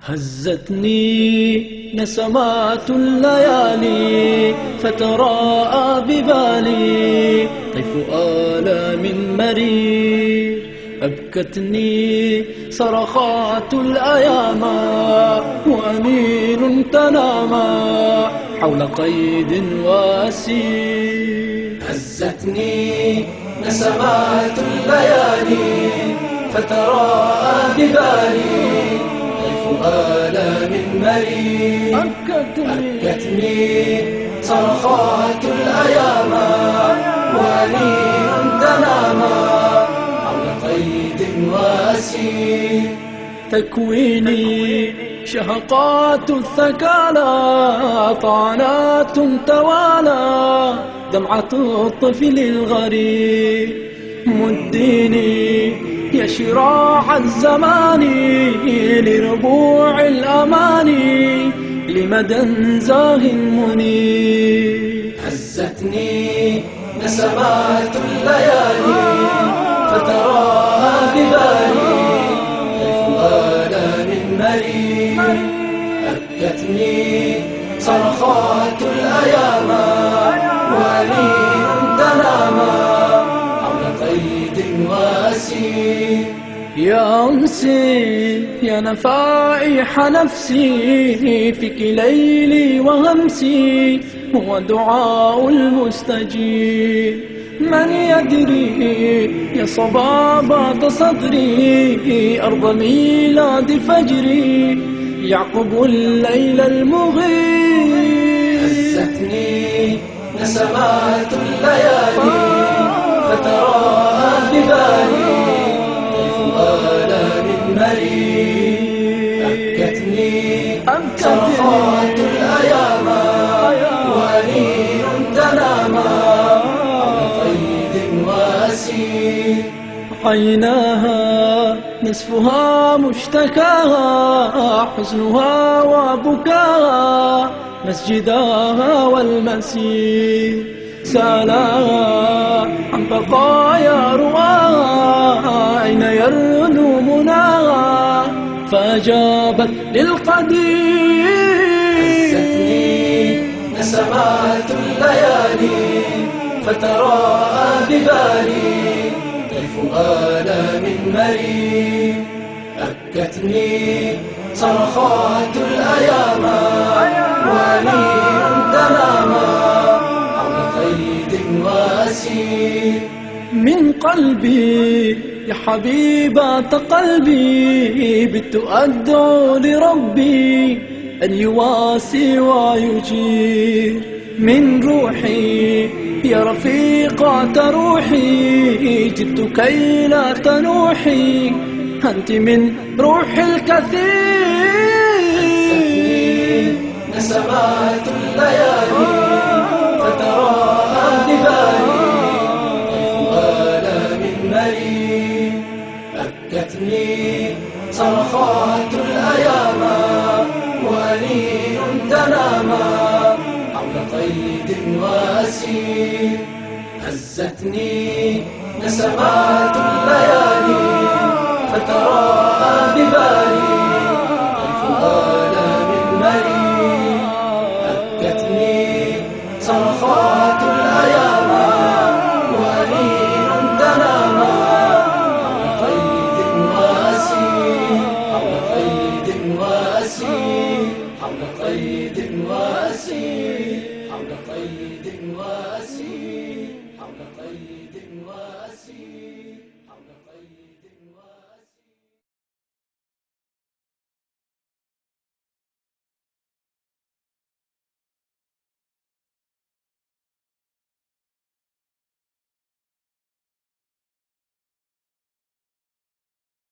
هزتني نسمات الليالي فتراءى ببالي طيف آلام مرير. أبكتني صرخات الأيام وأنين تنامى حول قيد وأسير. هزتني نسمات الليالي فتراءى ببالي طيف آلام مرير. أبكتني صرخات الأيام وأنين تنامى حول قيد وأسير. تكويني شهقات الثكالى طعنات توالى دمعة الطفل الغريب. مديني يا شراع الزمان لربوع الأماني لمدى زاه منير. هزتني نسمات الليالي فتراءى ببالي طيف آلام مرير. أبكتني صرخات الأيام وأنين تنامى حول قيد وأسير. يا أنسي يا نفائح نفسي فيك ليلي وهمسي هو دعاء المستجيب. من يدري يا صبابة صدري أرض ميلاد فجري يعقب الليل المغيب. هزتني نسمات الليالي فتراءى ببالي طيف آلام مرير. أبكتني صرخات الأيام وأنين تنامى حول قيد وأسير. عيناها نصفها مشتكاها حزنها وبكاها مسجداها والمسير. سالاها عن بقايا رواها أين يرنو مناها فأجابت للقدير. هزتني نسمات الليالي فتراءى ببالي طيف آلام مرير. أبكتني صرخات الأيام وأنين تنامى حول قيد وأسير. من قلبي يا حبيبة قلبي بت أدعو لربي أن يواسي ويجير. من روحي يا رفيقة روحي جئت كي لا تنوحي أنت من روح الكثير. نسمات الليالي فتراءى ببالي طيف آلام مرير. أبكتني صرخات الأيام وأنين تنامى حول قيد وأسير. هزتني نسمات الليالي فتراءى